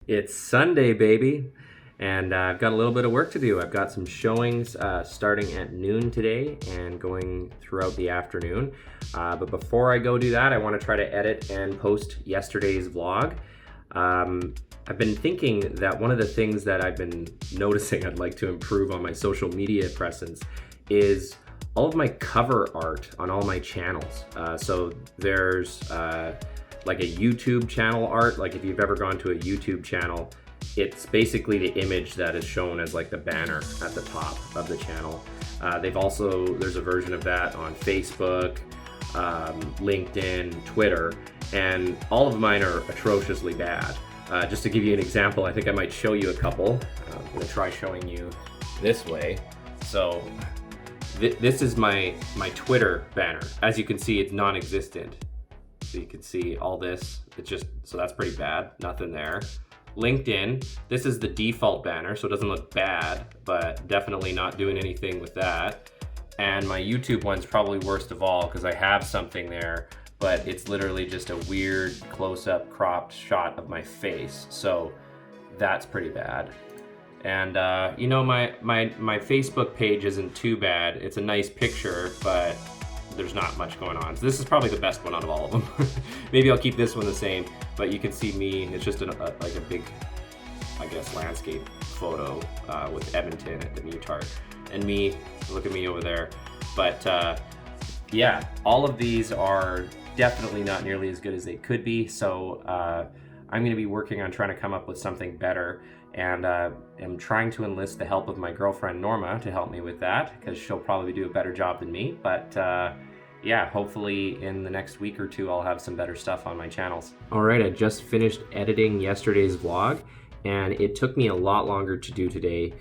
It's Sunday, baby, and I've got a little bit of work to do. I've got some showings starting at noon today and going throughout the afternoon. But before I go do that, I want to try to edit and post yesterday's vlog. I've been thinking that one of the things that I've been noticing I'd like to improve on my social media presence is all of my cover art on all my channels. So there's like a YouTube channel art. Like if you've ever gone to a YouTube channel, it's basically the image that is shown as like the banner at the top of the channel. There's a version of that on Facebook, LinkedIn, Twitter, and all of mine are atrociously bad. Just to give you an example, I think I might show you a couple. I'm gonna try showing you this way. So this is my Twitter banner. As you can see, it's non-existent. So you can see all this, so that's pretty bad, nothing there. LinkedIn, this is the default banner, so it doesn't look bad, but definitely not doing anything with that. And my YouTube one's probably worst of all because I have something there, but it's literally just a weird close-up cropped shot of my face. So that's pretty bad. And you know, my Facebook page isn't too bad. It's a nice picture, but there's not much going on. So this is probably the best one out of all of them. Maybe I'll keep this one the same, but you can see me. It's just like a big, I guess, landscape photo with Edmonton at the new Tart. And me, look at me over there. But yeah, all of these are definitely not nearly as good as they could be. So I'm gonna be working on trying to come up with something better. And I'm trying to enlist the help of my girlfriend Norma to help me with that, because she'll probably do a better job than me. But yeah, hopefully in the next week or two I'll have some better stuff on my channels. All right, I just finished editing yesterday's vlog, and it took me a lot longer to do today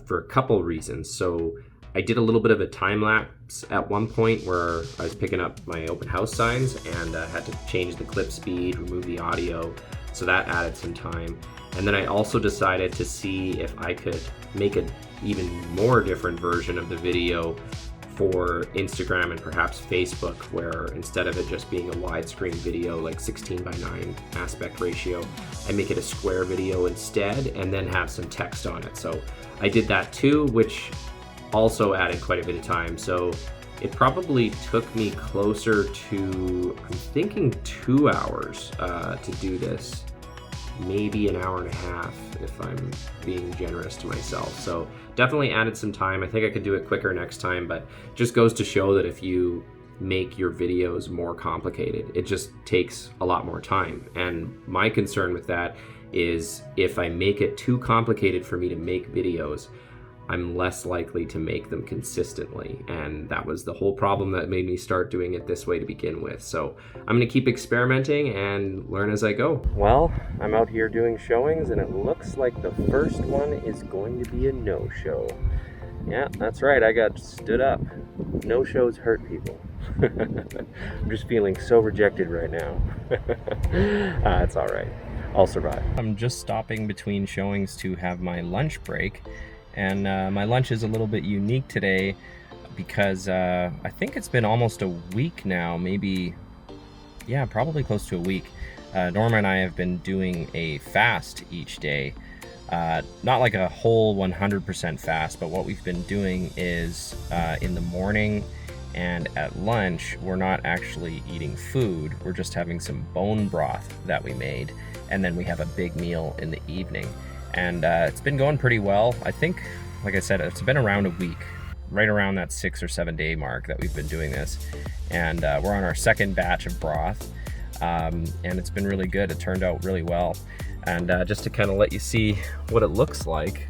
for a couple reasons. So I did a little bit of a time lapse at one point where I was picking up my open house signs and had to change the clip speed, remove the audio, so that added some time. And then I also decided to see if I could make an even more different version of the video for Instagram and perhaps Facebook, where instead of it just being a widescreen video, like 16:9 aspect ratio, I make it a square video instead and then have some text on it. So I did that too, which also added quite a bit of time. So it probably took me closer to, I'm thinking 2 hours to do this. Maybe an hour and a half if I'm being generous to myself. So definitely added some time. I think I could do it quicker next time, but just goes to show that if you make your videos more complicated, it just takes a lot more time. And my concern with that is if I make it too complicated for me to make videos, I'm less likely to make them consistently. And that was the whole problem that made me start doing it this way to begin with. So I'm gonna keep experimenting and learn as I go. Well, I'm out here doing showings and it looks like the first one is going to be a no-show. Yeah, that's right, I got stood up. No-shows hurt people. I'm just feeling so rejected right now. It's all right, I'll survive. I'm just stopping between showings to have my lunch break. And my lunch is a little bit unique today because I think it's been almost a week now, maybe, yeah, probably close to a week. Norma and I have been doing a fast each day. Not like a whole 100% fast, but what we've been doing is in the morning and at lunch, we're not actually eating food. We're just having some bone broth that we made. And then we have a big meal in the evening. And it's been going pretty well. I think, like I said, it's been around a week, right around that 6 or 7 day mark that we've been doing this. And we're on our second batch of broth, and it's been really good. It turned out really well. And just to kind of let you see what it looks like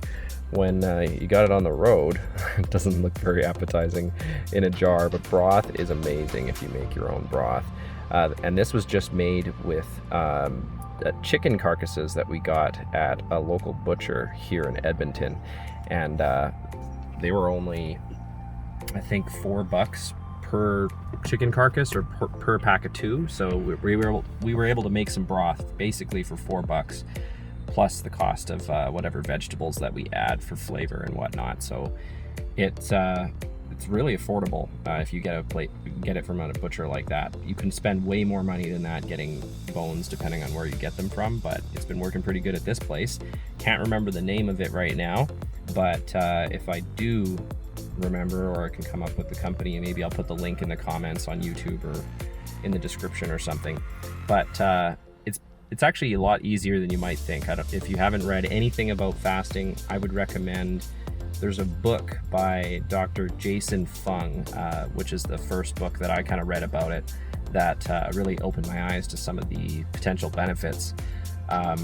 when you got it on the road, it doesn't look very appetizing in a jar, but broth is amazing if you make your own broth. And this was just made with chicken carcasses that we got at a local butcher here in Edmonton, and they were only, I think, $4 per chicken carcass or per pack of 2. So we were able to make some broth basically for $4 plus the cost of whatever vegetables that we add for flavor and whatnot. So it's it's really affordable if you get it from a butcher like that. You can spend way more money than that getting bones depending on where you get them from, but it's been working pretty good at this place. Can't remember the name of it right now, but if I do remember, or I can come up with the company, and maybe I'll put the link in the comments on YouTube or in the description or something. But it's actually a lot easier than you might think. If you haven't read anything about fasting, I would recommend, there's a book by Dr. Jason Fung, which is the first book that I kind of read about it, that really opened my eyes to some of the potential benefits. I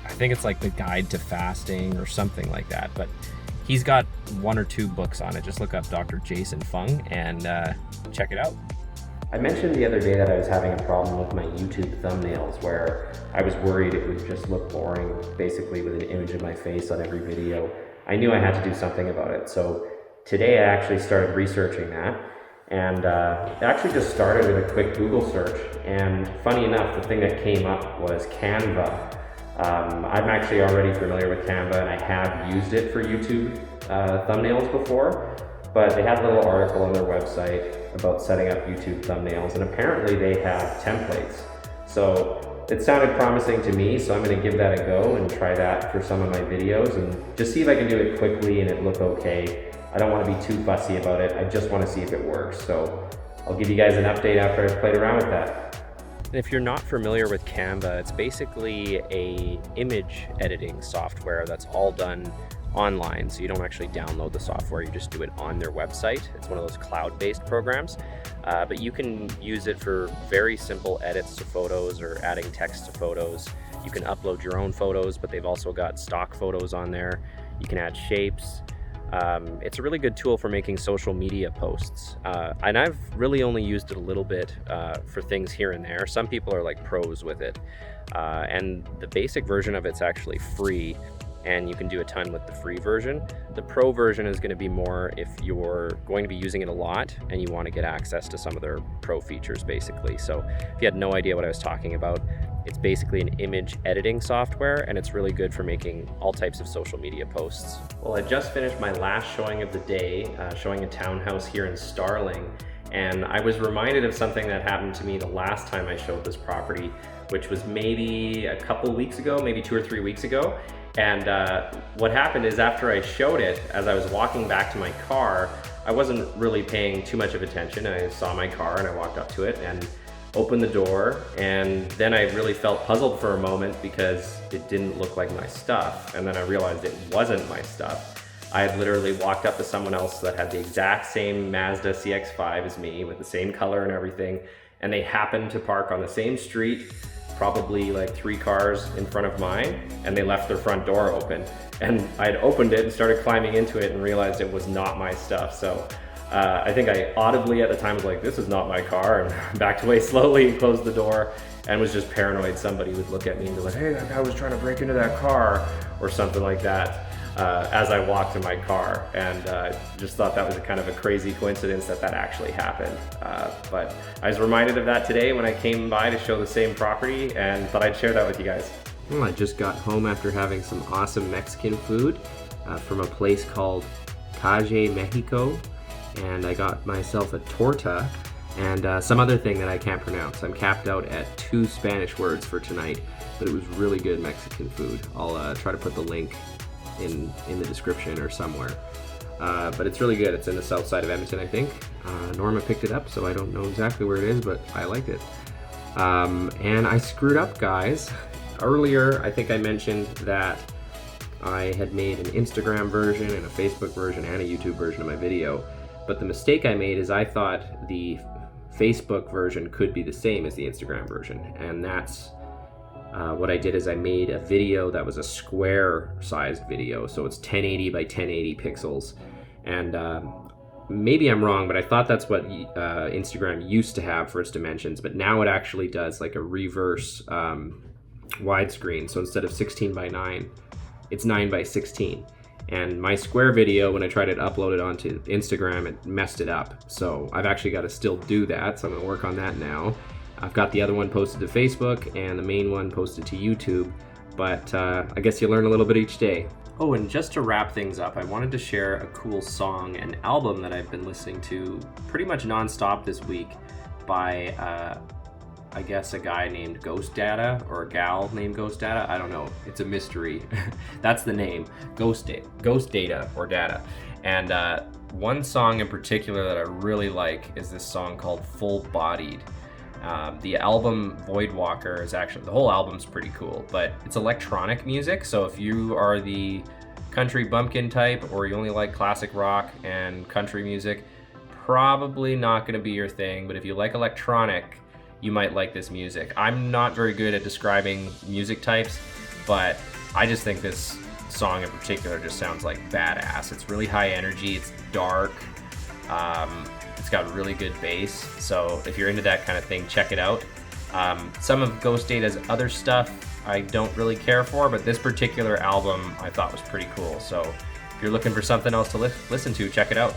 think it's like the Guide to Fasting or something like that, but he's got 1 or 2 books on it. Just look up Dr. Jason Fung and check it out. I mentioned the other day that I was having a problem with my YouTube thumbnails, where I was worried it would just look boring, basically with an image of my face on every video. I knew I had to do something about it. So today I actually started researching that, and it actually just started with a quick Google search. And funny enough, the thing that came up was Canva. I'm actually already familiar with Canva, and I have used it for YouTube thumbnails before. But they had a little article on their website about setting up YouTube thumbnails, and apparently they have templates. So it sounded promising to me, so I'm going to give that a go and try that for some of my videos and just see if I can do it quickly and it look okay. I don't want to be too fussy about it. I just want to see if it works. So I'll give you guys an update after I've played around with that. If you're not familiar with Canva, it's basically a image editing software that's all done online, so you don't actually download the software, you just do it on their website. It's one of those cloud-based programs, but you can use it for very simple edits to photos or adding text to photos. You can upload your own photos, but they've also got stock photos on there. You can add shapes. It's a really good tool for making social media posts, and I've really only used it a little bit for things here and there. Some people are like pros with it, and the basic version of it's actually free, and you can do a ton with the free version. The pro version is going to be more if you're going to be using it a lot and you want to get access to some of their pro features, basically. So if you had no idea what I was talking about, it's basically an image editing software, and it's really good for making all types of social media posts. Well, I just finished my last showing of the day, showing a townhouse here in Starling, and I was reminded of something that happened to me the last time I showed this property, which was maybe a couple weeks ago, maybe 2 or 3 weeks ago. And what happened is, after I showed it, as I was walking back to my car, I wasn't really paying too much of attention. I saw my car and I walked up to it and opened the door, and then I really felt puzzled for a moment because it didn't look like my stuff. And then I realized it wasn't my stuff. I had literally walked up to someone else that had the exact same Mazda CX-5 as me, with the same color and everything, and they happened to park on the same street, probably like 3 cars in front of mine, and they left their front door open. And I had opened it and started climbing into it and realized it was not my stuff. So I think I audibly at the time was like, this is not my car, and backed away slowly and closed the door, and was just paranoid somebody would look at me and be like, hey, that guy was trying to break into that car, or something like that, as I walked to my car. And just thought that was a kind of a crazy coincidence that actually happened. But I was reminded of that today when I came by to show the same property, and thought I'd share that with you guys. Well, I just got home after having some awesome Mexican food from a place called Calle, Mexico, and I got myself a torta and some other thing that I can't pronounce. I'm capped out at 2 Spanish words for tonight, but it was really good Mexican food. I'll try to put the link in the description or somewhere. But it's really good. It's in the south side of Edmonton, I think. Norma picked it up, so I don't know exactly where it is, but I liked it. And I screwed up, guys. Earlier, I think I mentioned that I had made an Instagram version and a Facebook version and a YouTube version of my video. But the mistake I made is I thought the Facebook version could be the same as the Instagram version. And that's what I did is I made a video that was a square sized video. So it's 1080 by 1080 pixels. And maybe I'm wrong, but I thought that's what Instagram used to have for its dimensions. But now it actually does like a reverse widescreen. So instead of 16 by 9, it's 9 by 16. And my square video, when I tried to upload it onto Instagram, it messed it up. So I've actually got to still do that. So I'm going to work on that now. I've got the other one posted to Facebook and the main one posted to YouTube. But I guess you learn a little bit each day. Oh, and just to wrap things up, I wanted to share a cool song and album that I've been listening to pretty much nonstop this week by, I guess, a guy named GhostData, or a gal named GhostData. I don't know. It's a mystery. That's the name. GhostData or Data. And one song in particular that I really like is this song called Bodied. The album Voidwalker is actually, the whole album's pretty cool, but it's electronic music. So if you are the country bumpkin type, or you only like classic rock and country music, probably not going to be your thing. But if you like electronic, you might like this music. I'm not very good at describing music types, but I just think this song in particular just sounds like badass. It's really high energy, it's dark, it's got really good bass. So if you're into that kind of thing, check it out. Some of GhostData's other stuff I don't really care for, but this particular album I thought was pretty cool. So if you're looking for something else to listen to, check it out.